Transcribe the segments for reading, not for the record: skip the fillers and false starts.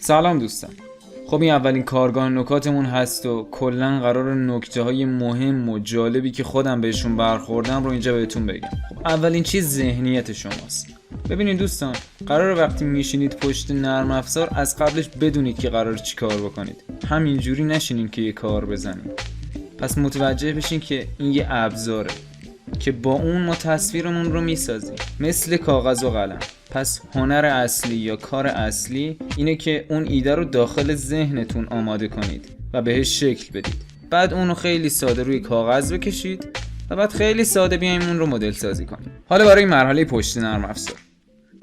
سلام دوستان. خب این اولین کارگاه نکاتمون هست و کلا قرار نکته های مهم و جالبی که خودم بهشون برخوردم رو اینجا بهتون بگم. خب اولین چیز ذهنیت شماست. ببینید دوستان، قرار وقتی میشینید پشت نرم افزار از قبلش بدونید که قرار چی کار بکنید. همینجوری نشینین که یه کار بزنید. پس متوجه بشین که این یه ابزاره که با اون ما تصویرمون رو میسازیم مثل کاغذ و قلم. پس هنر اصلی یا کار اصلی اینه که اون ایده رو داخل ذهنتون آماده کنید و بهش شکل بدید. بعد اون رو خیلی ساده روی کاغذ بکشید و بعد خیلی ساده بیایم اون رو مدل سازی کنیم. حالا برای مرحله پشت نرم افزار،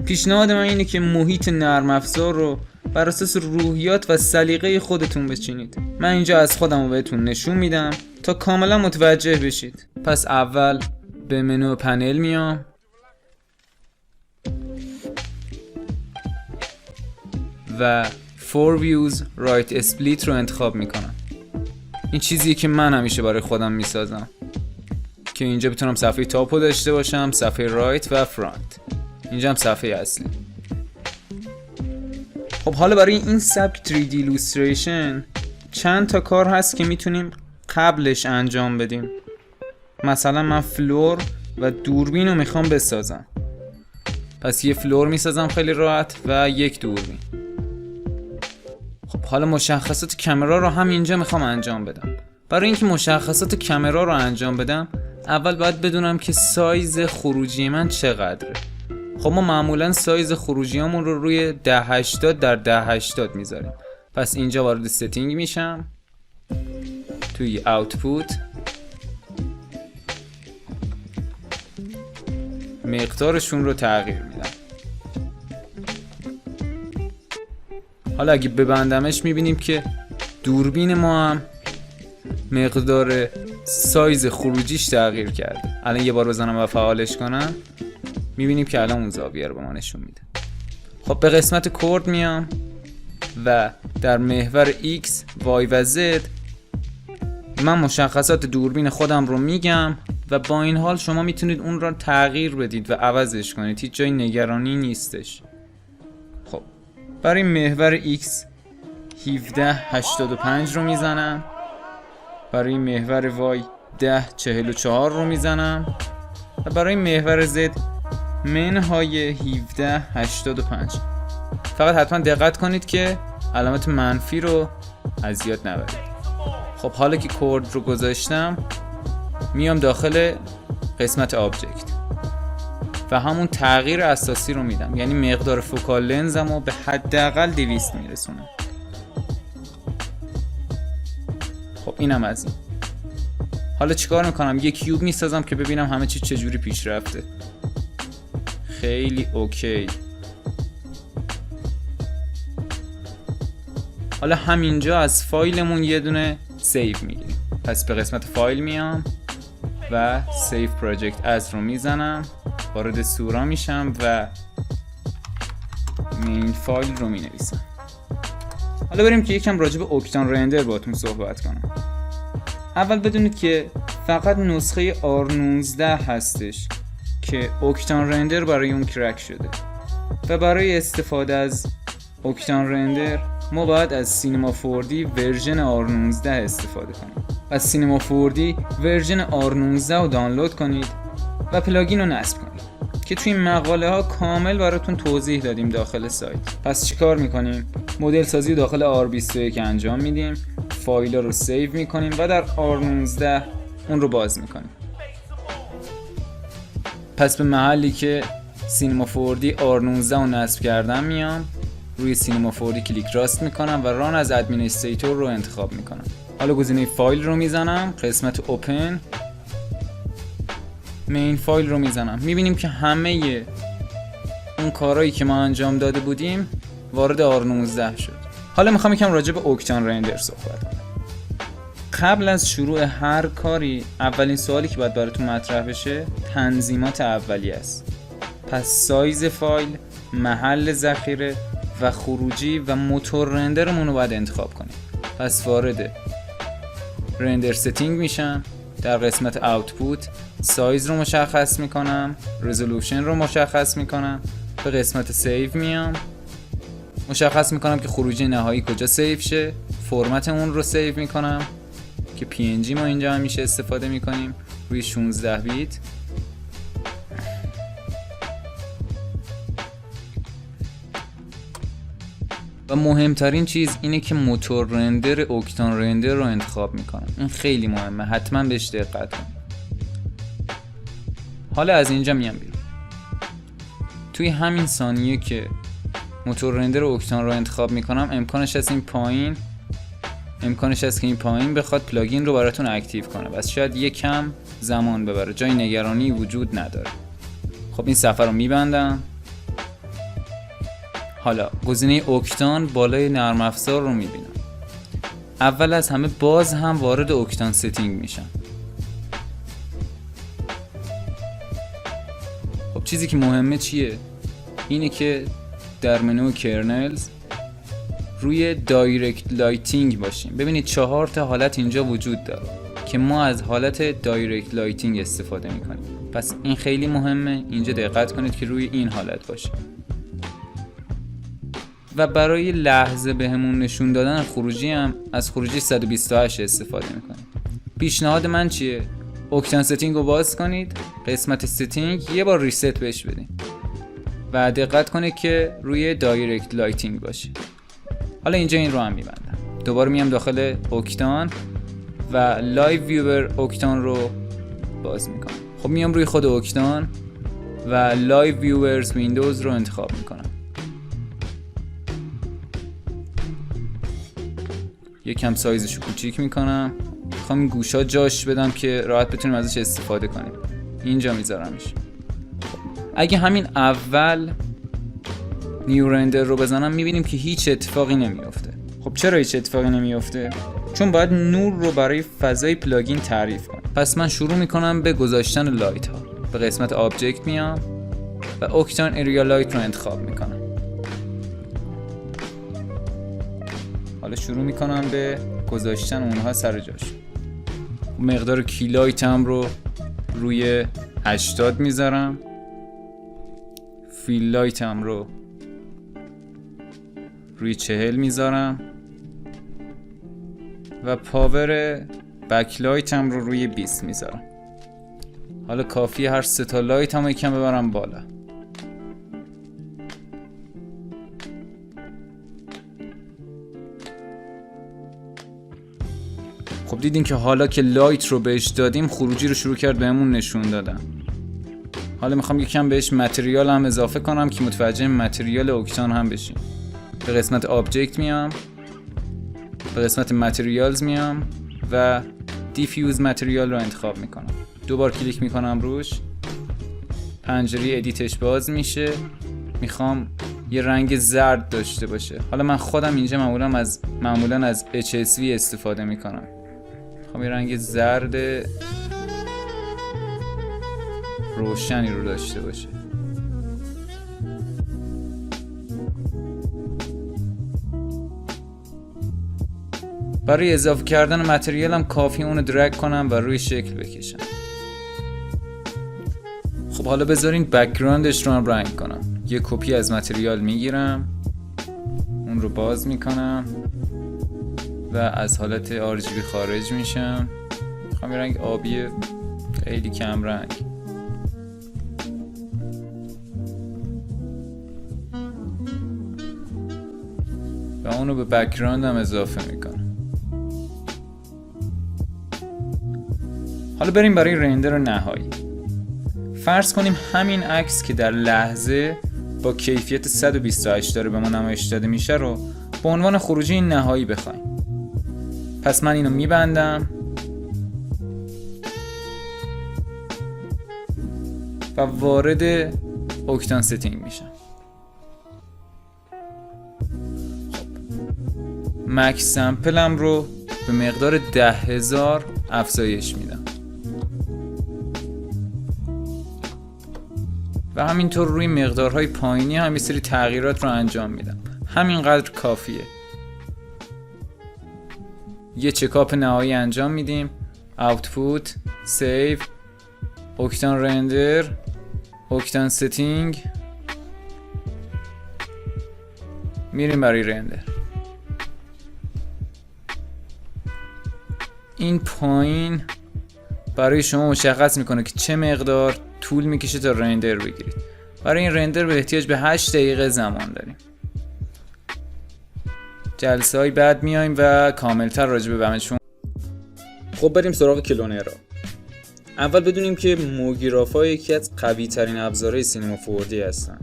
پیشنهاد من اینه که محیط نرم افزار رو بر اساس روحیات و سلیقه خودتون بچینید. من اینجا از خودم رو بهتون نشون میدم تا کاملا متوجه بشید. پس اول به منو پنل میام و For Views Right Split رو انتخاب میکنم. این چیزیه که من همیشه برای خودم میسازم که اینجا بتونم صفحه تاپو داشته باشم، صفحه رایت و فرانت. اینجا هم صفحه اصلی. خب حالا برای این سبک 3D illustration چند تا کار هست که میتونیم قبلش انجام بدیم. مثلا من فلور و دوربین رو میخوام بسازم. پس یه فلور میسازم خیلی راحت و یک دوربین. خب حالا مشخصات کامرا رو هم اینجا میخوام انجام بدم. برای اینکه مشخصات کامرا رو انجام بدم اول باید بدونم که سایز خروجی من چقدره. خب ما معمولا سایز خروجیامون رو روی 1080 در 1080 میذاریم. پس اینجا وارد ستینگ میشم، توی اوتپوت مقدارشون رو تغییر میدم. حالا اگه ببندمش میبینیم که دوربین ما هم مقدار سایز خروجیش تغییر کرده. الان یه بار بزنم و فعالش کنم میبینیم که الان اون زاویه رو به ما نشون میده. خب به قسمت کورد میام و در محور X, Y و Z من مشخصات دوربین خودم رو میگم و با این حال شما میتونید اون رو تغییر بدید و عوضش کنید. هیچ جای نگرانی نیستش. خب برای محور X 1785 رو میزنم، برای محور Y 1044 رو میزنم و برای محور Z منهای 1785. فقط حتما دقت کنید که علامت منفی رو از یاد نبرید. خب حالا که کورد رو گذاشتم میام داخل قسمت آبجکت و همون تغییر اساسی رو میدم، یعنی مقدار فوکال لنزم رو به حداقل 200 میرسونم. خب اینم از این. حالا چیکار میکنم؟ یه کیوب میسازم که ببینم همه چی چجوری پیش رفته. خیلی اوکی. حالا همینجا از فایلمون یه دونه سیو میگیریم. پس به قسمت فایل میام و سیو پروژکت از رو میزنم، وارد سورا میشم و مین فایل رو مینویسم. حالا بریم که یکم راجع به اوکتان رندر باهاتون صحبت کنم. اول بدونید که فقط نسخه R19 هستش که اوکتان رندر برای اون کرک شده و برای استفاده از اوکتان رندر ما باید از سینما 4D ورژن R19 استفاده کنیم. از سینما 4D ورژن R19 رو دانلود کنید و پلاگین رو نصب کنید که توی مقاله ها کامل براتون توضیح دادیم داخل سایت. پس چیکار میکنیم؟ مدل سازی داخل R21 انجام میدیم، فایل رو سیو میکنیم و در R19 اون رو باز میکنیم. پس به محلی که سینما 4D R19 رو نصب کردم میام، روی سینما 4D کلیک راست میکنم و ران از ادمینستریتور رو انتخاب میکنم. حالا گزینه فایل رو میزنم، قسمت اوپن، مین فایل رو میزنم. میبینیم که همه اون کارهایی که ما انجام داده بودیم وارد R19 شد. حالا میخوام یکم راجع به اوکتان رندر صحبت کنم. قبل از شروع هر کاری اولین سوالی که باید براتون مطرح بشه تنظیمات اولیه است. پس سایز فایل، محل ذخیره و خروجی و موتور رندرمون رو باید انتخاب کنیم. پس وارد رندر ستینگ میشم، در قسمت اوتپوت سایز رو مشخص میکنم، رزولوشن رو مشخص میکنم، به قسمت سیو میام مشخص میکنم که خروجی نهایی کجا سیو شه، فرمت اون رو سیو میکنم که PNG ما اینجا همیشه استفاده میکنیم روی 16 بیت. و مهمترین چیز اینه که موتور رندر اوکتان رندر رو انتخاب میکنم. این خیلی مهمه، حتما بهش دقت کنید. حالا از اینجا میام بیرون. توی همین ثانیه که موتور رندر اوکتان رو انتخاب میکنم، امکانش هست که این پایین بخواد پلاگین رو براتون اکتیو کنه. بس شاید یکم زمان ببره، جای نگرانی وجود نداره. خب این صفحه رو میبندم. حالا گزینه اوکتان بالای نرم افزار رو میبینم. اول از همه باز هم وارد اوکتان ستینگ میشم. خب چیزی که مهمه چیه؟ اینه که در منو کرنلز روی دایرکت لایتینگ باشیم. ببینید 4 تا حالت اینجا وجود داره که ما از حالت دایرکت لایتینگ استفاده میکنیم. پس این خیلی مهمه، اینجا دقت کنید که روی این حالت باشه. و برای لحظه بهمون نشون دادن خروجی هم از خروجی 128 استفاده میکنیم. پیشنهاد من چیه؟ اوکتان ستینگ رو باز کنید، قسمت ستینگ یه بار ریست بهش بدین و دقت کنید که روی دایرکت لایتینگ باشه. حالا اینجا این رو هم میبندم. دوباره میام داخل اوکتان و لایو ویور اوکتان رو باز میکنم. خب میام روی خود اوکتان و لایو ویورز ویندوز رو انتخاب میکنم. یکم سایزشو کوچیک میکنم. میخوام این گوشا جاش بدم که راحت بتونیم ازش استفاده کنیم. اینجا میذارمش. اگه همین اول نیو رندر رو بزنم میبینیم که هیچ اتفاقی نمیافته. خب چرا هیچ اتفاقی نمیافته؟ چون باید نور رو برای فضای پلاگین تعریف کنم. پس من شروع میکنم به گذاشتن لایت ها. به قسمت آبجکت میام و اوکتان اریا لایت رو انتخاب میکنم. حالا شروع میکنم به گذاشتن اونها سر جاش. مقدار کیلایتم رو روی 80 میذارم. فیل لایتم رو روی 40 میذارم و پاور بکلایتم رو روی 20 میذارم. حالا کافیه هر 3 تا لایتم رو یکم ببرم بالا. خب دیدین که حالا که لایت رو بهش دادیم خروجی رو شروع کرد بهمون نشون دادن. حالا میخوام یکم بهش متریال هم اضافه کنم که متوجه متریال اوکتان هم بشیم. به قسمت آبجکت میام، به قسمت متریالز میام و دیفیوز متریال رو انتخاب میکنم. دوبار کلیک میکنم روش، پنجره ادیتش باز میشه. میخوام یه رنگ زرد داشته باشه. حالا من خودم اینجا معمولا از HSV استفاده میکنم. میخوام یه رنگ زرد روشنی رو داشته باشه. برای اضافه کردن متریالم کافی اونو درگ کنم و روی شکل بکشم. خب حالا بذارین بک‌گراندش رو هم رنگ کنم. یه کپی از متریال میگیرم، اون رو باز میکنم و از حالت RGB خارج میشم. میخوام یه رنگ آبی خیلی کم رنگ. و اونو به بک‌گراندم اضافه میکنم. حالا بریم برای رندر نهایی. فرض کنیم همین عکس که در لحظه با کیفیت 128 داره به ما نمایش داده میشه رو به عنوان خروجی نهایی بخوایم. پس من اینو میبندم و وارد اوکتان ستینگ میشم. مکس سمپلم رو به مقدار 10,000 افزایش میدم و همینطور روی مقدارهای پایینی هم یه سری تغییرات رو انجام میدم. همینقدر کافیه. یه چکاپ نهایی انجام میدیم. آوتپوت، سیو، اوکتان رندر، اوکتان ستینگ میریم برای رندر. این پایین برای شما مشخص میکنه که چه مقدار طول میکشه تا رندر بگیرید. برای این رندر به احتیاج به 8 دقیقه زمان داریم. جلسه های بعد میایم و کاملتر راجع به بمشون. خب بریم سراغ کلونر. اول بدونیم که موگراف ها یکی از قوی ترین ابزارهای سینما 4D هستن.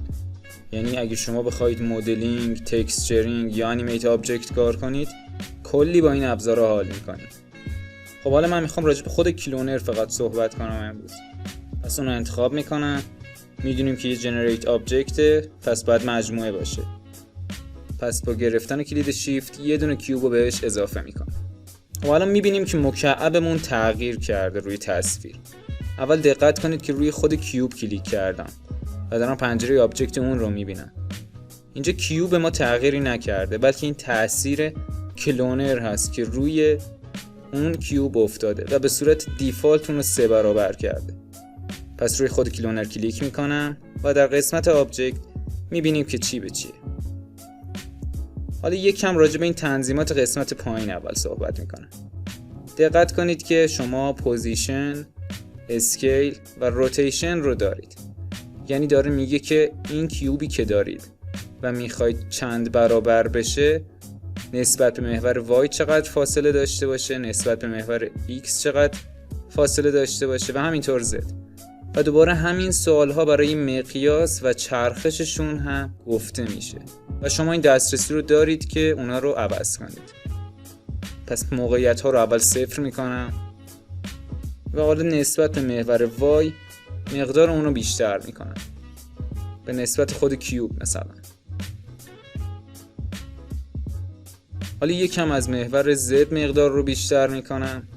یعنی اگه شما بخواید مدلینگ، تکسچرینگ یا انیمیت آبجکت کار کنید، کلی با این ابزارها حال میکنید. خب حالا من میخوام راجع به خود کلونر فقط صحبت کنم امروز. پس اون رو انتخاب میکنم. میدونیم که یه جنریت آبجکته، پس باید مجموعه باشه. پس با گرفتن کلید شیفت یه دونه کیوب رو بهش اضافه میکنم. و حالا میبینیم که مکعبمون تغییر کرده روی تصویر. اول دقت کنید که روی خود کیوب کلیک کردم و دارم پنجره آبجکت اون رو میبینم. اینجا کیوب ما تغییری نکرده، بلکه این تأثیر کلونر هست که روی اون کیوب افتاده و به صورت دیفالت اون رو 3 برابر کرده. پس روی خود کلونر کلیک میکنم و در قسمت آبجکت میبینیم که چی به چیه. حالا یک کم راجع به این تنظیمات قسمت پایین اول صحبت میکنم. دقت کنید که شما پوزیشن، اسکیل و روتیشن رو دارید. یعنی داره میگه که این کیوبی که دارید و میخواید چند برابر بشه، نسبت به محور y چقدر فاصله داشته باشه، نسبت به محور x چقدر فاصله داشته باشه و همینطور z. و دوباره همین سوالها برای مقیاس و چرخششون هم گفته میشه و شما این دسترسی رو دارید که اونا رو عوض کنید. پس موقعیت ها رو اول 0 میکنم و حالا نسبت به محور y مقدار اون رو بیشتر میکنم، به نسبت خود کیوب مثلا. حالا یکم از محور z مقدار رو بیشتر میکنم.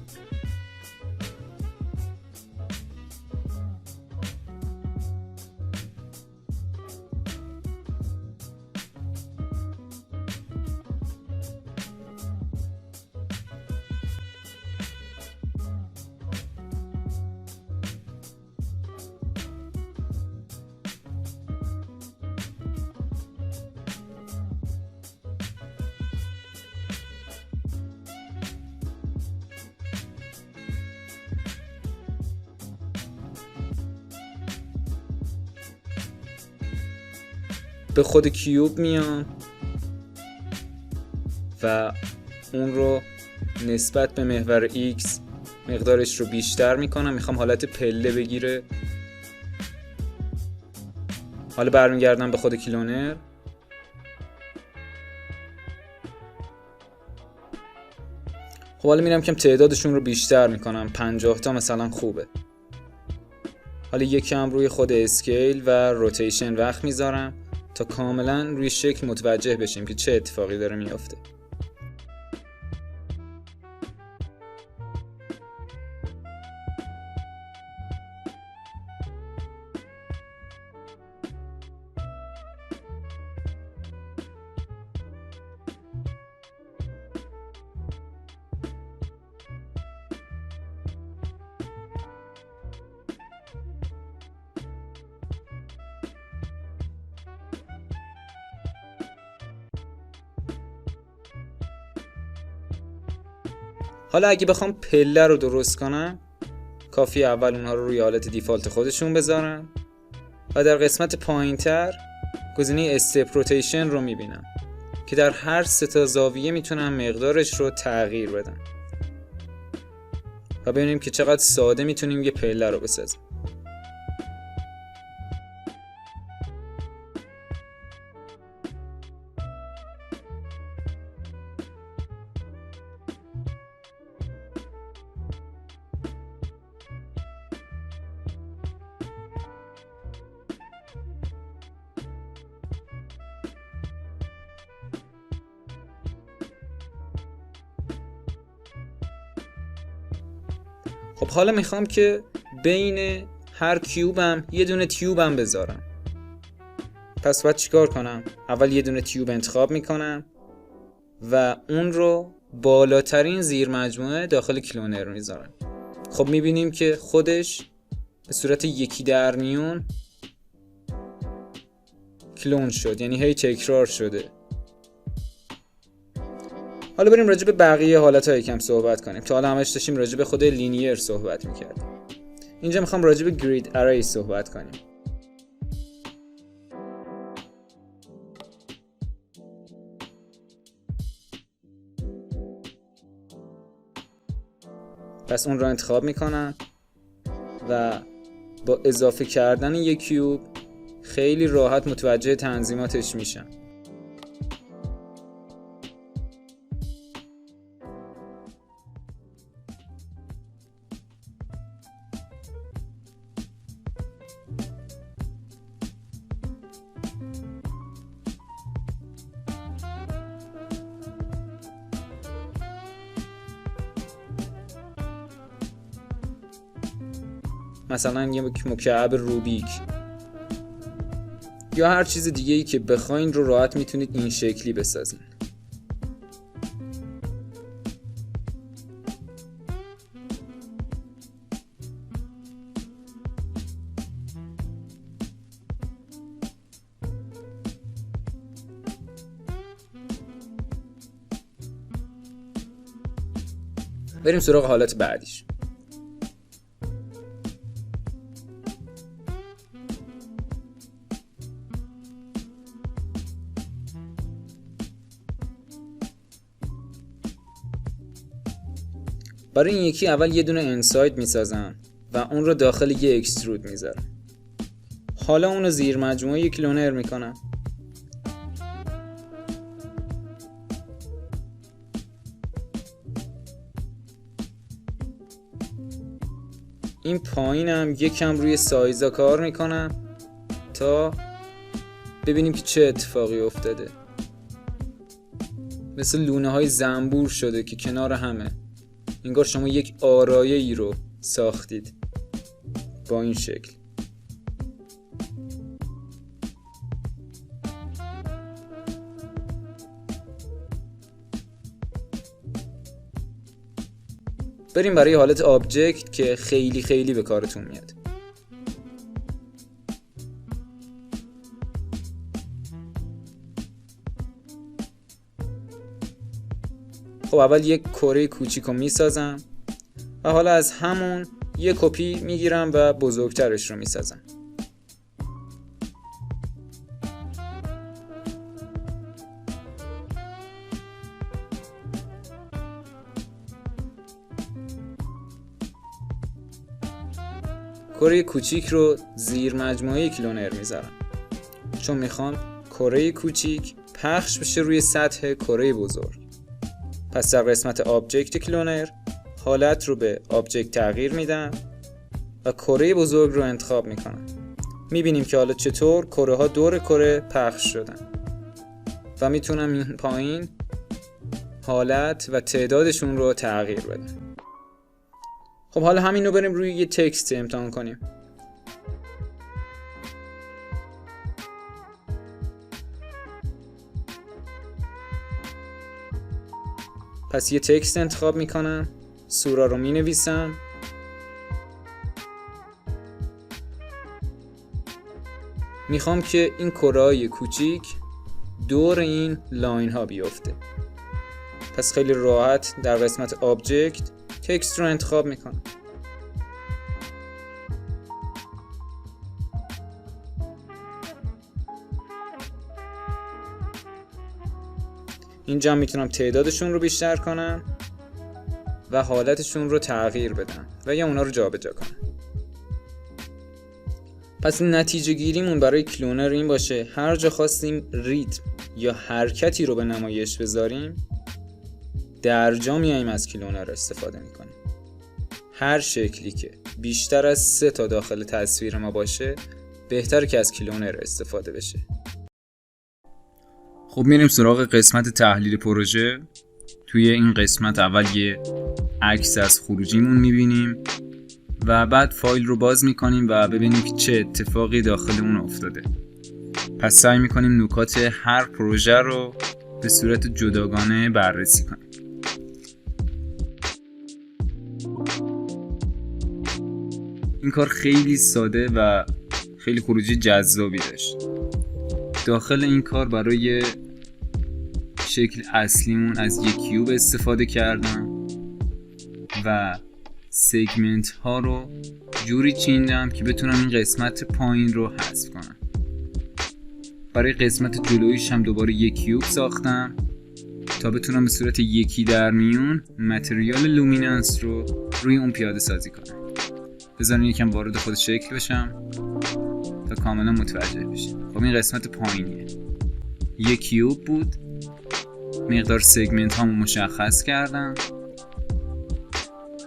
به خود کیوب میام و اون رو نسبت به محور x مقدارش رو بیشتر میکنم. میخوام حالت پله بگیره. حالا برمیگردم به خود کلونر. خب حالا میرم که تعدادشون رو بیشتر میکنم. 50 تا مثلا خوبه. حالا یکم روی خود اسکیل و روتیشن وقت میذارم تا کاملا روی شکل متوجه بشیم که چه اتفاقی داره میافته. حالا اگه بخوام پله رو درست کنم، کافی اول اونها رو روی حالت دیفالت خودشون بذارم و در قسمت پایینتر گزینه استپ روتیشن رو میبینم که در هر 3 تا زاویه میتونم مقدارش رو تغییر بدم و ببینیم که چقدر ساده میتونیم یه پله رو بسازیم. خب حالا میخوام که بین هر کیوبم یه دونه تیوبم بذارم. پس باید چیکار کنم؟ اول یه دونه تیوب انتخاب میکنم و اون رو بالاترین زیر مجموعه داخل کلونر میذارم. خب میبینیم که خودش به صورت 1/9 کلون شد، یعنی هی تکرار شده حالا بریم راجع به بقیه حالت‌ها یکم صحبت کنیم. تا حالا همش داشتیم راجع به خود لینیر صحبت می‌کردیم. اینجا می‌خوام راجع به گرید اری صحبت کنیم. پس اون رو انتخاب میکنن و با اضافه کردن یک کیوب خیلی راحت متوجه تنظیماتش میشن. مثلا یک مکعب روبیک یا هر چیز دیگه ای که بخواین رو راحت میتونید این شکلی بسازین. بریم سراغ حالت بعدیش. برای این یکی اول یه دونه انساید میسازم و اون رو داخل یه اکسترود میذارم. حالا اون رو زیر مجموعه کلونر میکنم. این پایینم یکم روی سایزا کار میکنم تا ببینیم که چه اتفاقی افتاده. مثل لونه های زنبور شده که کنار همه. انگار شما یک آرایه ای رو ساختید با این شکل. بریم برای حالت آبجکت که خیلی به کارتون میاد. خب اول یک کره کوچیک رو میسازم و حالا از همون یک کپی میگیرم و بزرگترش رو میسازم. کره کوچیک رو زیر مجموعه کلونر میذارم چون میخوام کره کوچیک پخش بشه روی سطح کره بزرگ. پس در قسمت آبجکت کلونر حالت رو به آبجکت تغییر میدم و کره بزرگ رو انتخاب میکنم. میبینیم که حالا چطور کره ها دور کره پخش شدن و میتونم این پایین حالت و تعدادشون رو تغییر بدم. خب حالا همین رو بریم روی یه تکست امتحان کنیم. پس یه تکست انتخاب میکنم، سورا رو مینویسم، میخوام که این کره‌های کوچیک دور این لاین ها بیفته. پس خیلی راحت در قسمت آبجکت تکست رو انتخاب میکنم. اینجا میتونم تعدادشون رو بیشتر کنم و حالتشون رو تغییر بدم و یا اونا رو جابجا کنم. پس نتیجه گیریمون برای کلونر این باشه هر جا خواستیم ریتم یا حرکتی رو به نمایش بذاریم در جا میایم از کلونر استفاده میکنیم. هر شکلی که بیشتر از 3 تا داخل تصویر ما باشه بهتره که از کلونر استفاده بشه. خب میریم سراغ قسمت تحلیل پروژه. توی این قسمت اول یه عکس از خروجیمون میبینیم و بعد فایل رو باز میکنیم و ببینیم که چه اتفاقی داخل اون افتاده. پس سعی میکنیم نکات هر پروژه رو به صورت جداگانه بررسی کنیم. این کار خیلی ساده و خیلی خروجی جذابی داشت. داخل این کار برای شکل اصلیمون از یک کیوب استفاده کردم و سگمنت ها رو جوری چیندم که بتونم این قسمت پایین رو حذف کنم. برای قسمت جلویش هم دوباره یک کیوب ساختم تا بتونم به صورت یکی در میون متریال لومیننس رو روی اون پیاده سازی کنم. بذارین یکم وارد خود شکل بشم تا کاملا متوجه بشین. خب این قسمت پایینیه، یک کیوب بود، مقدار سگمنت هامو مشخص کردم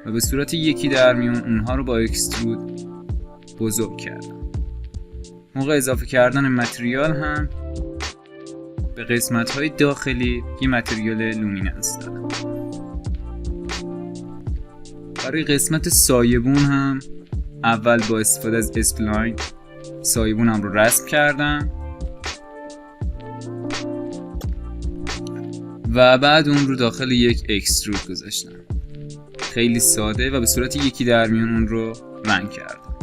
و به صورت یکی در میون اونها رو با اکسترود بزرگ کردم. موقع اضافه کردن متریال هم به قسمت های داخلی یه متریال لومیننس دادم. برای قسمت سایبون هم اول با استفاده از اسپلاین سایبونم رو رسم کردم و بعد اون رو داخل یک اکسترود گذاشتم. خیلی ساده و به صورت یکی در میون اون رو رنگ کردم.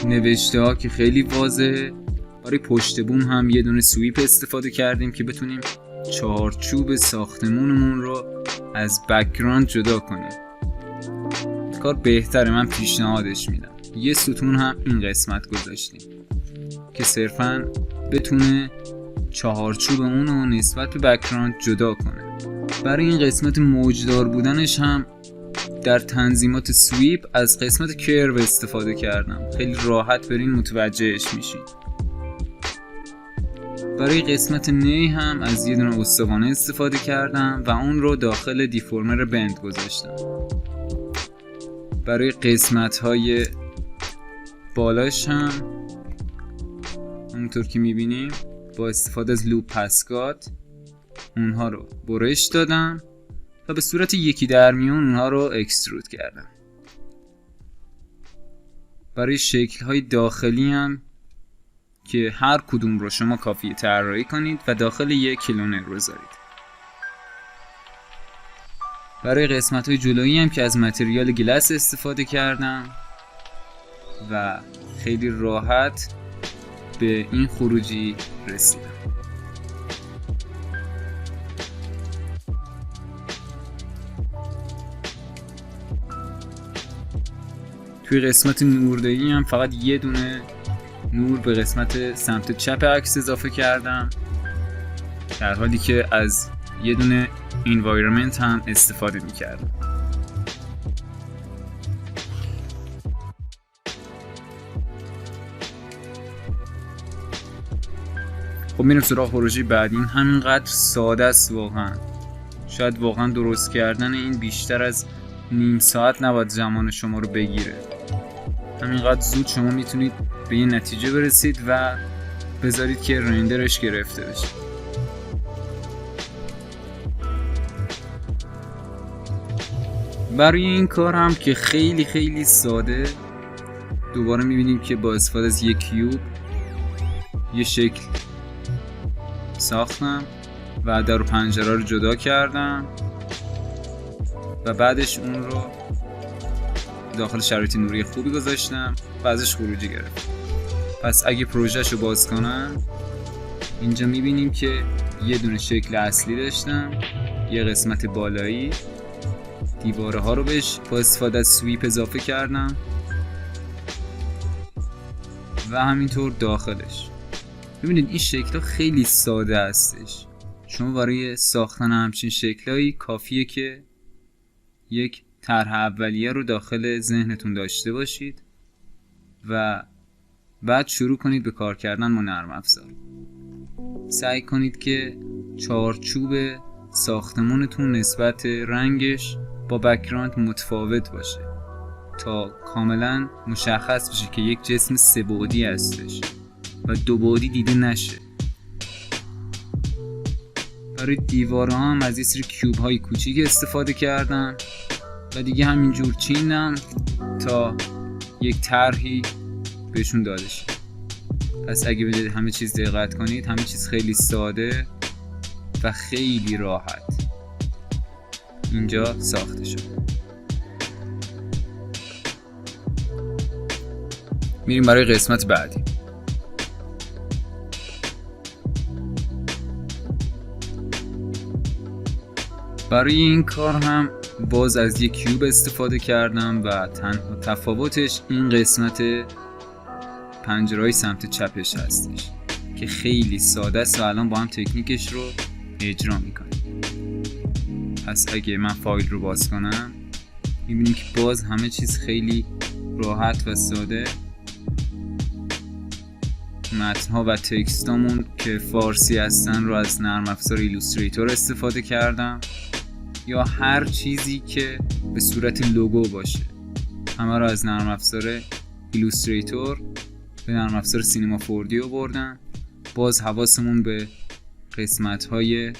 نوشته ها که خیلی واضحه. برای پشت بوم هم یه دونه سویپ استفاده کردیم که بتونیم چارچوب ساختمونمون رو از بک‌گراند جدا کنیم. کار بهتره، من پیشنهادش میدم. یه ستون هم این قسمت گذاشتیم که صرفاً بتونه چارچوب اون رو نسبت به بک‌گراند جدا کنه. برای این قسمت موجدار بودنش هم در تنظیمات سویپ از قسمت کرو استفاده کردم. خیلی راحت برین متوجهش میشین. برای قسمت نی هم از یه دونه استوانه استفاده کردم و اون رو داخل دیفورمر بند گذاشتم. برای قسمت های بالاش هم همونطور که میبینیم با استفاده از لوپ پسکات اونها رو برش دادم و به صورت یکی در میون اونها رو اکسترود کردم. برای شکل های داخلی هم که هر کدوم رو شما کافیه طراحی کنید و داخل یک کلونر بذارید. برای قسمت های جلویی هم که از متریال گلس استفاده کردم و خیلی راحت به این خروجی رسیدم. توی قسمت نوردهی هم فقط یه دونه نور به قسمت سمت چپ عکس اضافه کردم، در حالی که از یه دونه انوایرمنت هم استفاده می‌کردم. خب میریم سراغ پروژه بعدی. این همینقدر ساده است واقعا. شاید واقعا درست کردن این بیشتر از نیم ساعت نباید زمان شما رو بگیره. همینقدر زود شما میتونید به یه نتیجه برسید و بذارید که رندرش گرفته بشه. برای این کار هم که خیلی خیلی ساده، دوباره میبینیم که با استفاده از یک کیوب یه شکل ساختم و در و پنجره رو جدا کردم و بعدش اون رو داخل شرایط نوری خوبی گذاشتم و ازش خروجی گرفتم. پس اگه پروژه‌شو باز کنم اینجا میبینیم که یه دونه شکل اصلی داشتم، یه قسمت بالایی، دیواره ها رو بهش با استفاده از سویپ اضافه کردم و همینطور داخلش. ببینید این شکل خیلی ساده هستش. شما برای ساختن همچین شکلایی کافیه که یک طرح اولیه رو داخل ذهنتون داشته باشید و بعد شروع کنید به کار کردن با نرم افزار. سعی کنید که چارچوب ساختمونتون نسبت رنگش با بک‌گراند متفاوت باشه تا کاملا مشخص بشه که یک جسم سه بعدی هستش و دو بعدی دیده نشه. برای دیوارها هم از یه سری کیوب های کوچیک استفاده کردم و دیگه همینجور چیندم تا یک طرحی بهشون داده شه. پس اگه به همه چیز دقت کنید، همه چیز خیلی ساده و خیلی راحت اینجا ساخته شد. میریم برای قسمت بعدی. برای این کار هم باز از یک کیوب استفاده کردم و تنها تفاوتش این قسمت پنجرهای سمت چپش هستش که خیلی ساده است و الان با هم تکنیکش رو اجرا میکنیم. پس اگه من فایل رو باز کنم میبینیم که باز همه چیز خیلی راحت و ساده. متن‌ها و تکستامون که فارسی هستن رو از نرم افزار ایلوستریتور استفاده کردم یا هر چیزی که به صورت لوگو باشه همه رو از نرم افزار ایلوستریتور به نرم افزار سینما 4D بردم. باز حواسمون به قسمت‌های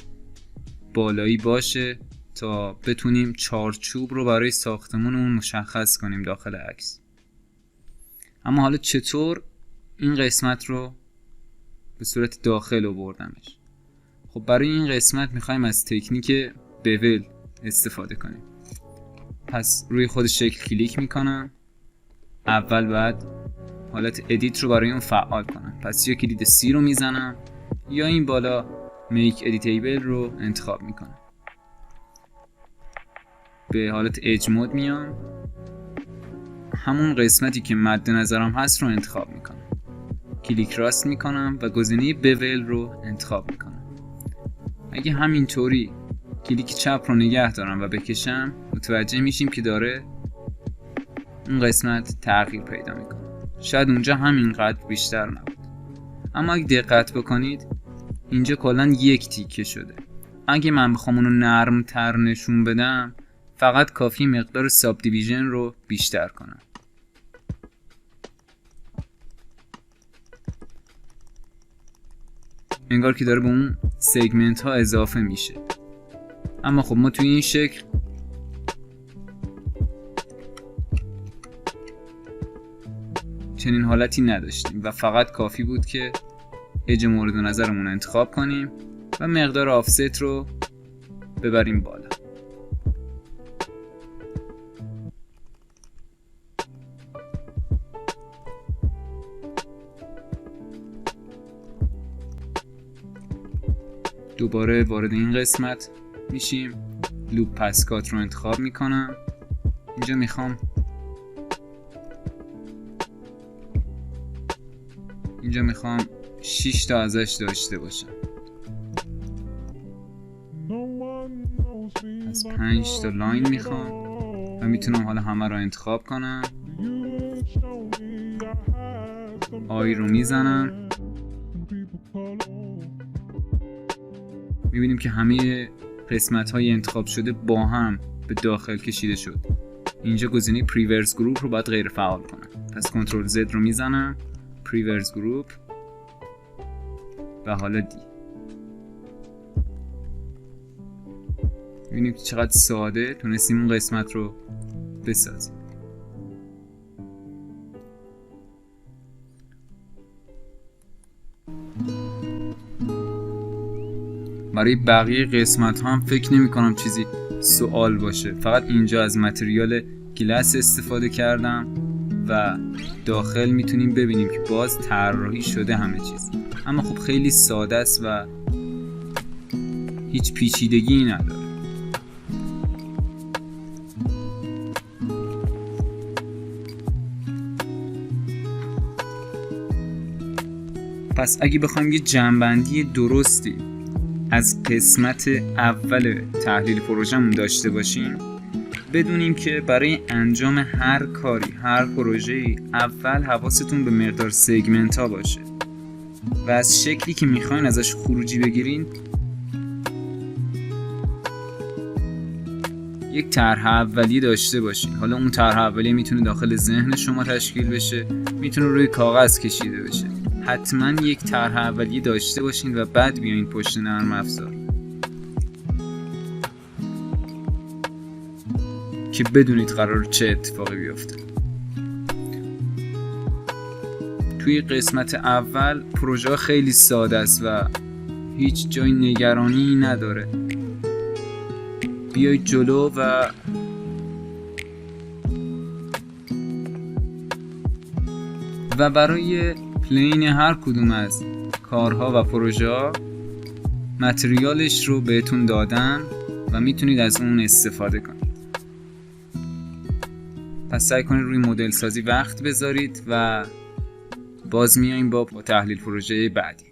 بالایی باشه تا بتونیم چارچوب رو برای ساختمونمون مشخص کنیم داخل عکس. اما حالا چطور این قسمت رو به صورت داخل آوردمش؟ خب برای این قسمت میخوایم از تکنیک بول استفاده کنیم. پس روی خود شکل کلیک میکنم. اول بعد حالت ادیت رو برای اون فعال کنم. پس یا کلید C رو میزنم یا این بالا میک ادیتیبل رو انتخاب میکنم. به حالت اج مود میام. همون قسمتی که مد نظرم هست رو انتخاب میکنم. کلیک راست میکنم و گزینه بول رو انتخاب میکنم. اگه همینطوری کلیک چپ رو نگه دارم و بکشم متوجه میشیم که داره اون قسمت تغییر پیدا میکنه. شاید اونجا همینقدر بیشتر نبود. اما اگه دقت بکنید اینجا کلاً یک تیکه شده. اگه من بخوام اونو نرم تر نشون بدم فقط کافی مقدار ساب دیویژن رو بیشتر کنم. انگار که داره به اون سگمنت ها اضافه میشه. اما خب ما توی این شکل چنین حالتی نداشتیم و فقط کافی بود که اج مورد نظرمون انتخاب کنیم و مقدار آفست رو ببریم بالا. دوباره وارد این قسمت میشیم. لوپ پسکات رو انتخاب میکنم. اینجا میخوام 6 تا ازش داشته باشم. از 5 تا لاین میخوام و میتونم حالا همه رو انتخاب کنم. آی رو میزنم. میبینیم که همه قسمت های انتخاب شده با هم به داخل کشیده شد. اینجا گزینه پریورس گروپ رو باید غیر فعال کنم. پس کنترل زد رو میزنم. پریورس گروپ و حالا دی. میبینیم که چقدر ساده تونستیم اون قسمت رو بسازیم. برای بقیه قسمت ها هم فکر نمی کنم چیزی سوال باشه. فقط اینجا از متریال گلاس استفاده کردم و داخل میتونیم ببینیم که باز طراحی شده همه چیز. اما خب خیلی ساده است و هیچ پیچیدگی نداره. پس اگه بخوایم یه جمع‌بندی درستی از قسمت اول تحلیل پروژه‌مون داشته باشیم، بدونیم که برای انجام هر کاری، هر پروژه‌ای اول حواستون به مقدار سگمنت ها باشه و از شکلی که میخواین ازش خروجی بگیرین یک طرح اولیه داشته باشین. حالا اون طرح اولیه میتونه داخل ذهن شما تشکیل بشه، میتونه روی کاغذ کشیده بشه. حتما یک طرح اولیه داشته باشین و بعد بیاین پشت نرم افزار که بدونید قرار چه اتفاقی بیفته. توی قسمت اول پروژه خیلی ساده است و هیچ جای نگرانی نداره. بیایید جلو و برای پلین هر کدوم از کارها و پروژه ها متریالش رو بهتون دادم و میتونید از اون استفاده کنید. پس سعی کنید روی مدل سازی وقت بذارید و باز میایم با تحلیل پروژه بعدی.